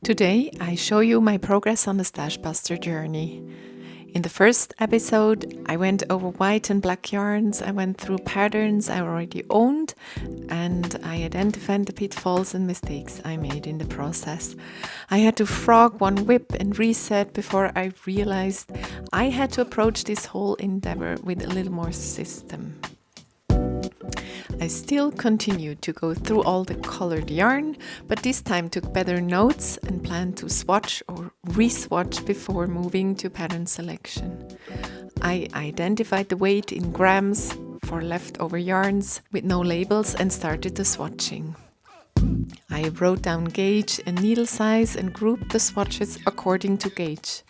Today I show you my progress on the Stash Buster journey. In the first episode, I went over white and black yarns, I went through patterns I already owned, and I identified the pitfalls and mistakes I made in the process. I had to frog one whip and reset before I realized I had to approach this whole endeavor with a little more system. I still continued to go through all the colored yarn, but this time took better notes and planned to swatch or re-swatch before moving to pattern selection. I identified the weight in grams for leftover yarns with no labels and started the swatching. I wrote down gauge and needle size and grouped the swatches according to gauge.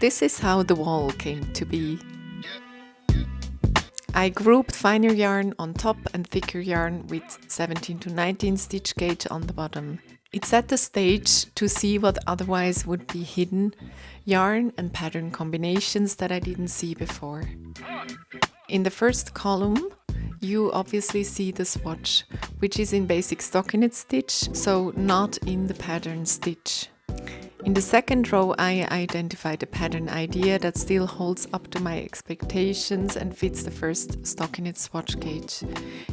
This is how the wall came to be. I grouped finer yarn on top and thicker yarn with 17 to 19 stitch gauge on the bottom. It set the stage to see what otherwise would be hidden yarn and pattern combinations that I didn't see before. In the first column, you obviously see the swatch, which is in basic stockinette stitch, so not in the pattern stitch. In the second row, I identified a pattern idea that still holds up to my expectations and fits the first stockinette swatch gauge.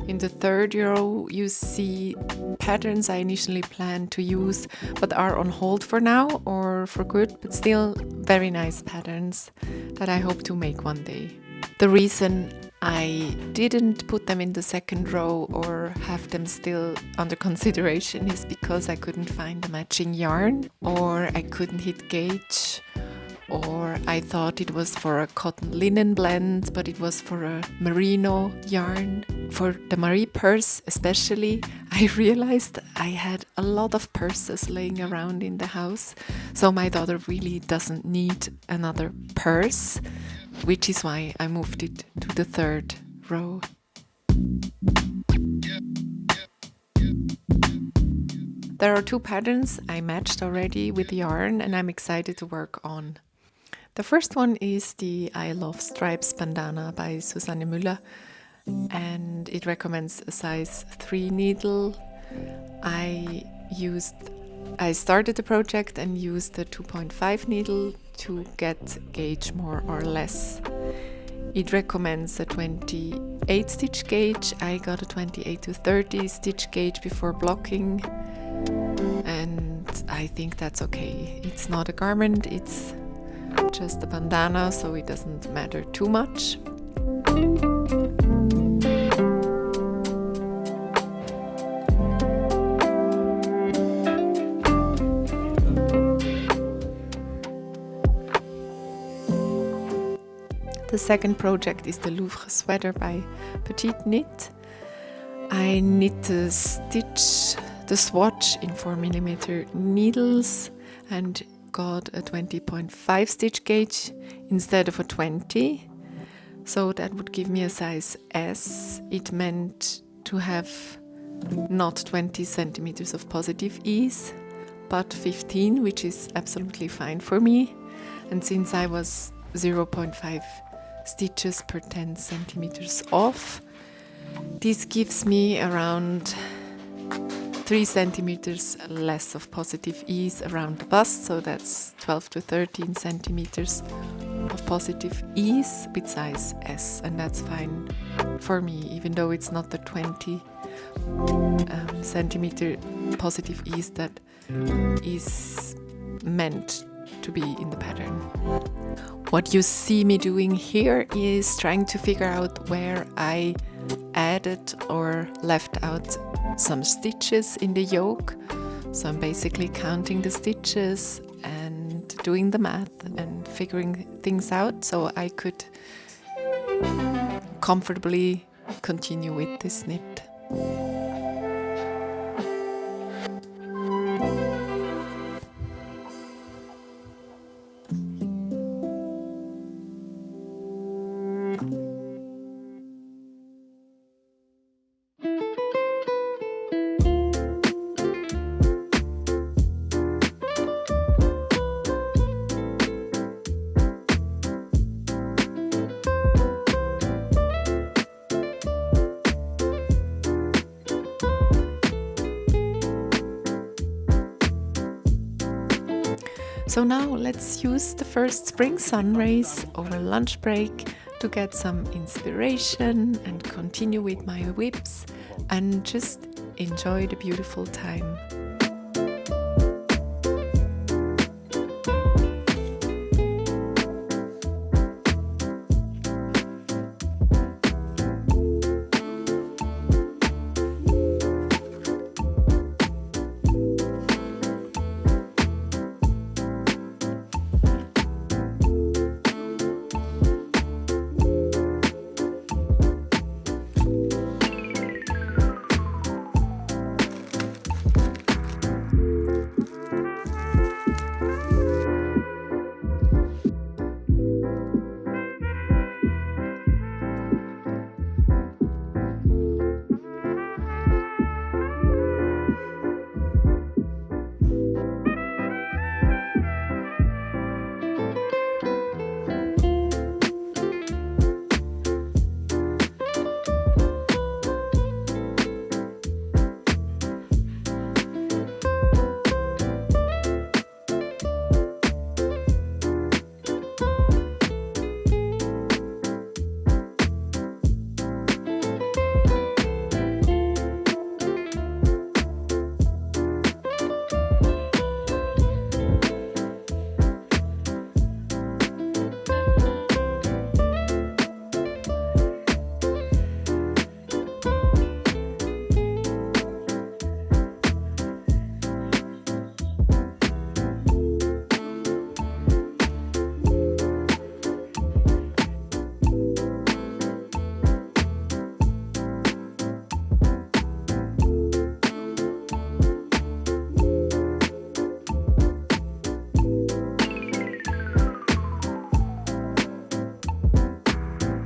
In the third row, you see patterns I initially planned to use but are on hold for now or for good, but still very nice patterns that I hope to make one day. The reason I didn't put them in the second row or have them still under consideration is because I couldn't find a matching yarn, or I couldn't hit gauge, or I thought it was for a cotton linen blend, but it was for a merino yarn. For the Marie purse especially, I realized I had a lot of purses laying around in the house, so my daughter really doesn't need another purse, which is why I moved it to the third row. There are two patterns I matched already with yarn and I'm excited to work on. The first one is the I Love Stripes bandana by Susanne Müller, and it recommends a size 3 needle. I started the project and used the 2.5 needle to get gauge more or less. It recommends a 28 stitch gauge. I got a 28 to 30 stitch gauge before blocking, and I think that's okay. It's not a garment, it's just a bandana, so it doesn't matter too much. The second project is the LOUVRE sweater by Petite Knit. I knit the swatch in 4mm needles and got a 20.5 stitch gauge instead of a 20. So that would give me a size S. It meant to have not 20 centimeters of positive ease, but 15, which is absolutely fine for me. And since I was 0.5 stitches per 10 centimeters off, this gives me around 3 centimeters less of positive ease around the bust, so that's 12 to 13 centimeters of positive ease with size S, and that's fine for me, even though it's not the 20 centimeter positive ease that is meant to be in the pattern. What you see me doing here is trying to figure out where I added or left out some stitches in the yoke. So I'm basically counting the stitches and doing the math and figuring things out so I could comfortably continue with this knit. So now let's use the first spring sun rays over lunch break to get some inspiration and continue with my whips and just enjoy the beautiful time.